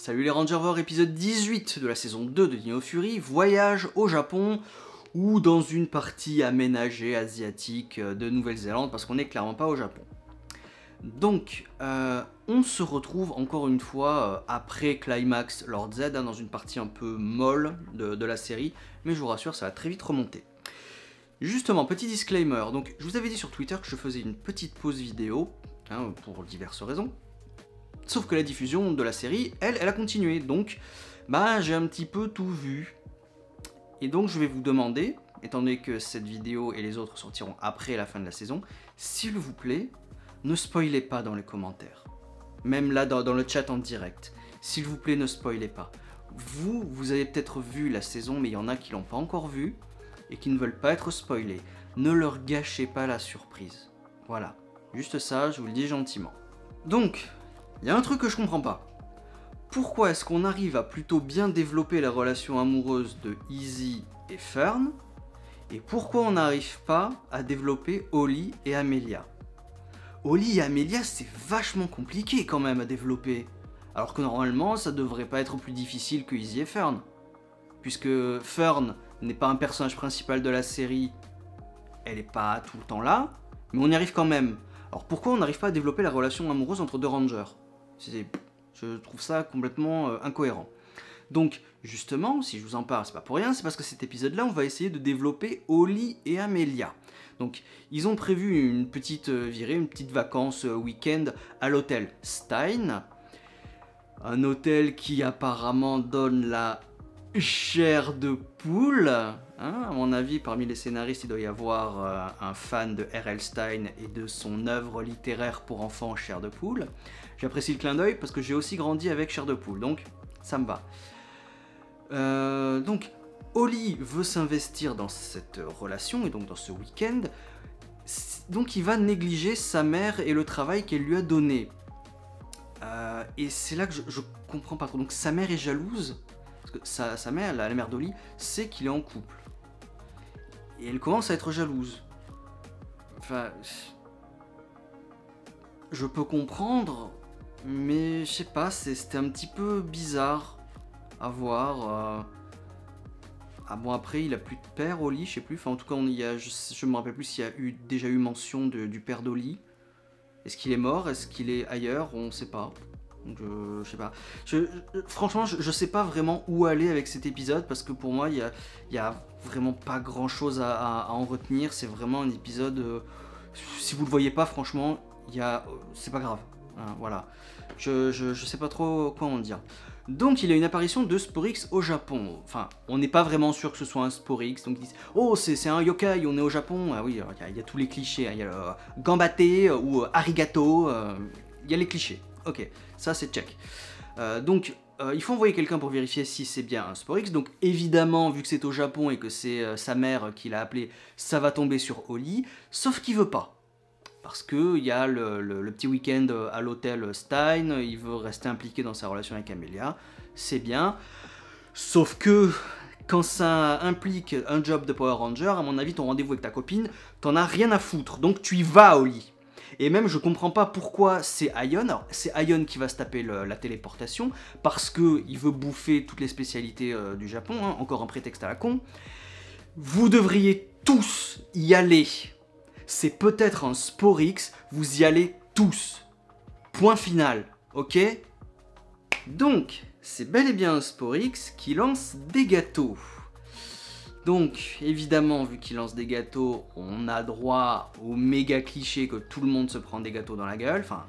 Salut les Rangervores, épisode 18 de la saison 2 de Dino Fury, voyage au Japon ou dans une partie aménagée asiatique de Nouvelle-Zélande parce qu'on n'est clairement pas au Japon. Donc, on se retrouve encore une fois après Climax Lord Z dans une partie un peu molle de la série, mais je vous rassure, ça va très vite remonter. Justement, petit disclaimer, donc je vous avais dit sur Twitter que je faisais une petite pause vidéo, pour diverses raisons. Sauf que la diffusion de la série, elle a continué, donc j'ai un petit peu tout vu. Et donc je vais vous demander, étant donné que cette vidéo et les autres sortiront après la fin de la saison, s'il vous plaît, ne spoilez pas dans les commentaires. Même là dans le chat en direct, s'il vous plaît ne spoilez pas. Vous avez peut-être vu la saison, mais il y en a qui l'ont pas encore vue et qui ne veulent pas être spoilés. Ne leur gâchez pas la surprise. Voilà, juste ça, je vous le dis gentiment. Donc, il y a un truc que je comprends pas. Pourquoi est-ce qu'on arrive à plutôt bien développer la relation amoureuse de Izzy et Fern, et pourquoi on n'arrive pas à développer Holly et Amelia? Holly et Amelia, c'est vachement compliqué quand même à développer, alors que normalement ça devrait pas être plus difficile que Izzy et Fern. Puisque Fern n'est pas un personnage principal de la série, elle est pas tout le temps là, mais on y arrive quand même. Alors pourquoi on n'arrive pas à développer la relation amoureuse entre deux Rangers? Je trouve ça complètement incohérent. Donc, justement, si je vous en parle, c'est pas pour rien, c'est parce que cet épisode-là, on va essayer de développer Holly et Amelia. Donc, ils ont prévu une petite virée, une petite vacance week-end à l'hôtel Stein. Un hôtel qui apparemment donne la chair de poule. À mon avis, parmi les scénaristes, il doit y avoir un fan de R.L. Stein et de son œuvre littéraire pour enfants Chair de poule. J'apprécie le clin d'œil parce que j'ai aussi grandi avec Chair de poule, donc ça me va. Donc, Holly veut s'investir dans cette relation et donc dans ce week-end. Donc, il va négliger sa mère et le travail qu'elle lui a donné. Et c'est là que je comprends pas trop. Donc, sa mère est jalouse. Parce que sa mère, la mère d'Holly, sait qu'il est en couple. Et elle commence à être jalouse. Enfin, je peux comprendre, mais je sais pas, c'était un petit peu bizarre à voir. Ah bon, après, il a plus de père, Holly, je sais plus. Enfin, en tout cas, je me rappelle plus s'il y a déjà eu mention du père d'Holly. Est-ce qu'il est mort? Est-ce qu'il est ailleurs? On sait pas. Je sais pas. Franchement, je sais pas vraiment où aller avec cet épisode parce que pour moi, il y a vraiment pas grand chose à en retenir. C'est vraiment un épisode. Si vous le voyez pas, franchement, c'est pas grave. Voilà. Je sais pas trop quoi en dire. Donc, il y a une apparition de Sporix au Japon. Enfin, on n'est pas vraiment sûr que ce soit un Sporix. Donc, ils disent oh, c'est un yokai, on est au Japon. Ah oui, il y a tous les clichés. Il y a le gambate ou arigato. Il y a les clichés. Ok, ça c'est check. Donc, il faut envoyer quelqu'un pour vérifier si c'est bien un Sporix. Donc, évidemment, vu que c'est au Japon et que c'est sa mère qui l'a appelé, ça va tomber sur Holly. Sauf qu'il veut pas. Parce qu'il y a le petit week-end à l'hôtel Stein, il veut rester impliqué dans sa relation avec Amelia, c'est bien. Sauf que quand ça implique un job de Power Ranger, à mon avis, ton rendez-vous avec ta copine, t'en as rien à foutre. Donc tu y vas, Holly. Et même, je comprends pas pourquoi c'est Aion. Alors, c'est Aion qui va se taper la téléportation, parce qu'il veut bouffer toutes les spécialités du Japon, encore un prétexte à la con. Vous devriez tous y aller. C'est peut-être un Sporix, vous y allez tous. Point final, ok? Donc, c'est bel et bien un Sporix qui lance des gâteaux. Donc, évidemment, vu qu'il lance des gâteaux, on a droit au méga cliché que tout le monde se prend des gâteaux dans la gueule. Enfin,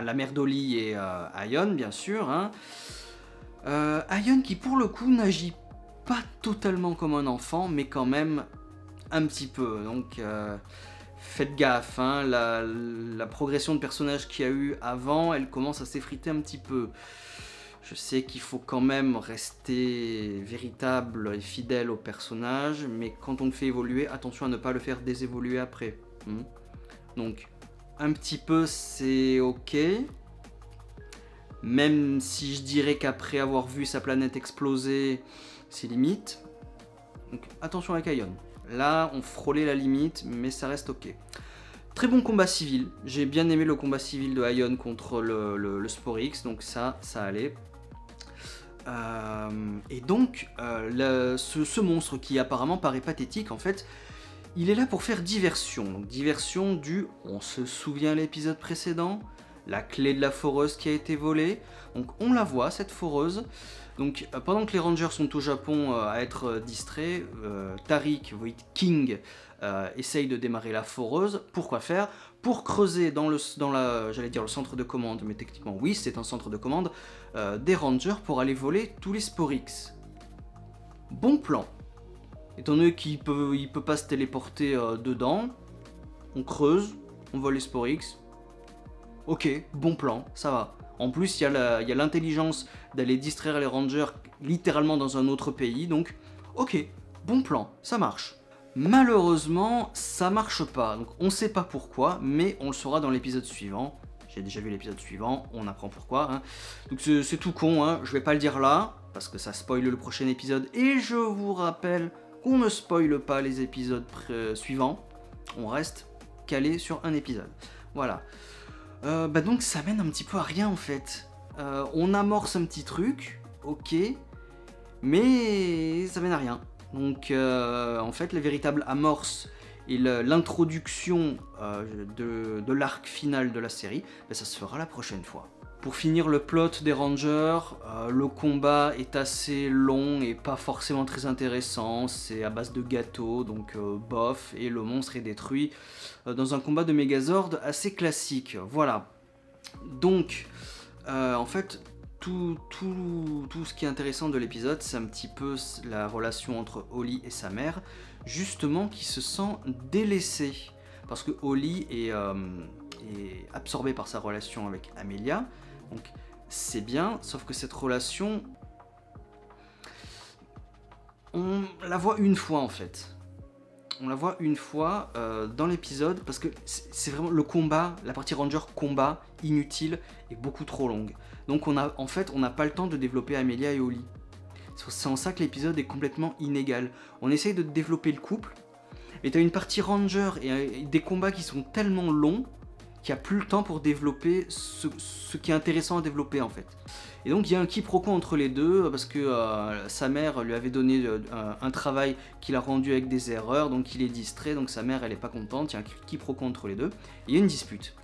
la mère d'Holly et Aion, bien sûr. Aion qui, pour le coup, n'agit pas totalement comme un enfant, mais quand même un petit peu, donc faites gaffe, la progression de personnage qu'il y a eu avant, elle commence à s'effriter un petit peu. Je sais qu'il faut quand même rester véritable et fidèle au personnage, mais quand on le fait évoluer, attention à ne pas le faire désévoluer après. Donc, un petit peu c'est ok, même si je dirais qu'après avoir vu sa planète exploser, c'est limite. Donc attention avec Aion. Là, on frôlait la limite, mais ça reste ok. Très bon combat civil, j'ai bien aimé le combat civil de Aion contre le Sporix, donc ça allait. Et donc, ce monstre qui apparemment paraît pathétique, en fait, il est là pour faire diversion. Donc, diversion du, on se souvient l'épisode précédent, la clé de la foreuse qui a été volée. Donc on la voit, cette foreuse. Donc pendant que les Rangers sont au Japon à être distraits, Tariq, King, essaye de démarrer la foreuse. Pourquoi faire? Pour creuser j'allais dire le centre de commande, mais techniquement oui, c'est un centre de commande, des Rangers pour aller voler tous les Sporix. Bon plan. Étant donné qu'il peut pas se téléporter dedans, on creuse, on vole les Sporix. Ok, bon plan, ça va. En plus, il y a l'intelligence d'aller distraire les Rangers littéralement dans un autre pays, donc ok, bon plan, ça marche. Malheureusement, ça marche pas, donc on sait pas pourquoi, mais on le saura dans l'épisode suivant. J'ai déjà vu l'épisode suivant, on apprend pourquoi. Hein. Donc c'est tout con, hein. Je vais pas le dire là, parce que ça spoil le prochain épisode, et je vous rappelle qu'on ne spoile pas les épisodes suivants, on reste calé sur un épisode. Voilà. Donc ça mène un petit peu à rien en fait. On amorce un petit truc, ok, mais ça mène à rien. Donc en fait la véritable amorce et l'introduction de l'arc final de la série, ça se fera la prochaine fois. Pour finir le plot des Rangers, le combat est assez long et pas forcément très intéressant, c'est à base de gâteaux, donc bof, et le monstre est détruit dans un combat de Megazord assez classique, voilà. Donc, en fait, tout ce qui est intéressant de l'épisode, c'est un petit peu la relation entre Holly et sa mère, justement qui se sent délaissée, parce que Holly est absorbée par sa relation avec Amelia. Donc c'est bien, sauf que cette relation, on la voit une fois en fait. On la voit une fois dans l'épisode parce que c'est vraiment le combat, la partie Ranger combat inutile est beaucoup trop longue. Donc on n'a pas le temps de développer Amelia et Holly. C'est en ça que l'épisode est complètement inégal. On essaye de développer le couple, et t'as une partie Ranger et des combats qui sont tellement longs qui a plus le temps pour développer ce qui est intéressant à développer en fait. Et donc il y a un quiproquo entre les deux parce que sa mère lui avait donné un travail qu'il a rendu avec des erreurs, donc il est distrait, donc sa mère elle est pas contente, il y a un quiproquo entre les deux, et il y a une dispute.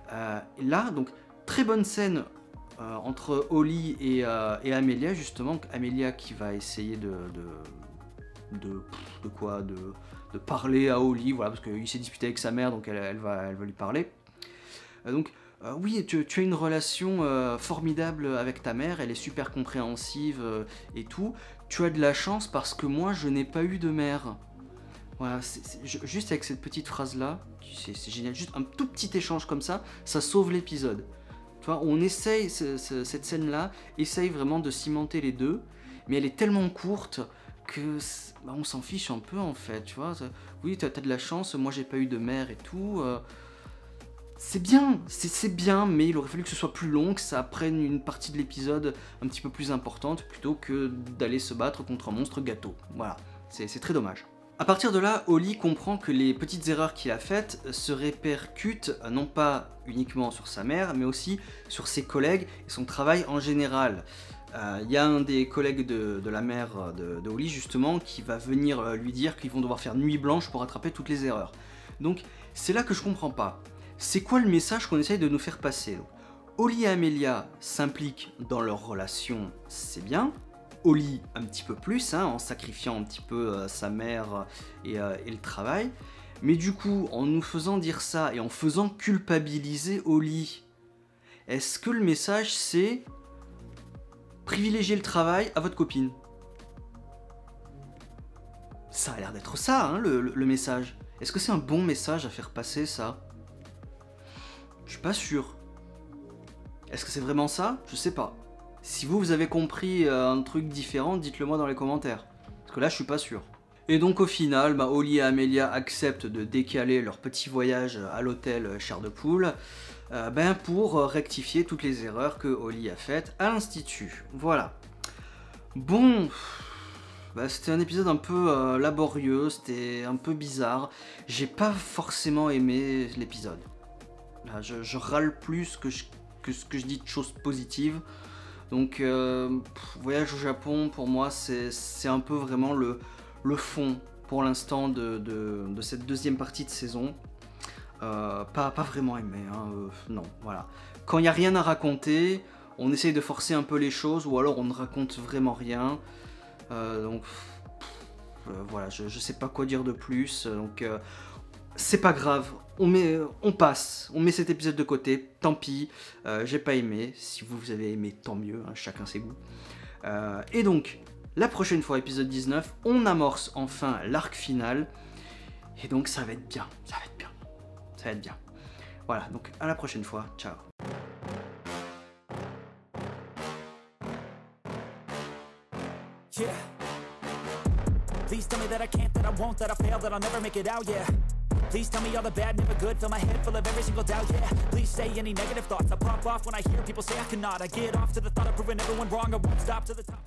Là, donc très bonne scène entre Holly et Amelia justement, Amelia qui va essayer de parler à Holly, voilà, parce qu'il s'est disputé avec sa mère, donc elle va lui parler. Donc oui, tu as une relation formidable avec ta mère, elle est super compréhensive et tout. Tu as de la chance parce que moi je n'ai pas eu de mère. Voilà, juste avec cette petite phrase là, c'est génial, juste un tout petit échange comme ça sauve l'épisode. Tu vois, on essaye, cette scène là, essaye vraiment de cimenter les deux, mais elle est tellement courte que on s'en fiche un peu en fait, tu vois. Oui, t'as de la chance, moi j'ai pas eu de mère et tout. C'est bien, mais il aurait fallu que ce soit plus long, que ça prenne une partie de l'épisode un petit peu plus importante, plutôt que d'aller se battre contre un monstre gâteau. Voilà, c'est très dommage. A partir de là, Holly comprend que les petites erreurs qu'il a faites se répercutent non pas uniquement sur sa mère, mais aussi sur ses collègues et son travail en général. Il y a un des collègues de la mère de Holly justement qui va venir lui dire qu'ils vont devoir faire nuit blanche pour rattraper toutes les erreurs. Donc c'est là que je comprends pas. C'est quoi le message qu'on essaye de nous faire passer? Holly et Amelia s'impliquent dans leur relation, c'est bien. Holly un petit peu plus, hein, en sacrifiant un petit peu sa mère et le travail. Mais du coup, en nous faisant dire ça et en faisant culpabiliser Holly, est-ce que le message c'est privilégier le travail à votre copine? Ça a l'air d'être ça, hein, le message. Est-ce que c'est un bon message à faire passer, ça? Je suis pas sûr. Est-ce que c'est vraiment ça? Je sais pas. Si vous avez compris un truc différent, dites-le moi dans les commentaires. Parce que là, je suis pas sûr. Et donc au final, Holly et Amelia acceptent de décaler leur petit voyage à l'hôtel Chair de Poule pour rectifier toutes les erreurs que Holly a faites à l'institut. Voilà. Bon, C'était un épisode un peu laborieux, c'était un peu bizarre. J'ai pas forcément aimé l'épisode. Là, je râle plus que ce que je dis de choses positives. Donc, Voyage au Japon, pour moi, c'est un peu vraiment le fond, pour l'instant, de cette deuxième partie de saison. Pas vraiment aimé, hein, non, voilà. Quand il n'y a rien à raconter, on essaye de forcer un peu les choses, ou alors on ne raconte vraiment rien. Donc, voilà, je sais pas quoi dire de plus, donc... c'est pas grave, on passe, on met cet épisode de côté, tant pis, j'ai pas aimé, si vous avez aimé, tant mieux, hein, chacun ses goûts. Et donc, la prochaine fois, épisode 19, on amorce enfin l'arc final, et donc ça va être bien, ça va être bien, ça va être bien. Voilà, donc à la prochaine fois, ciao. Yeah. Please tell me that I can't, that I won't, that I fail, that I'll never make it out, yeah. Please tell me all the bad, never good, fill my head full of every single doubt, yeah. Please say any negative thoughts, I pop off when I hear people say I cannot. I get off to the thought of proving everyone wrong, I won't stop to the top.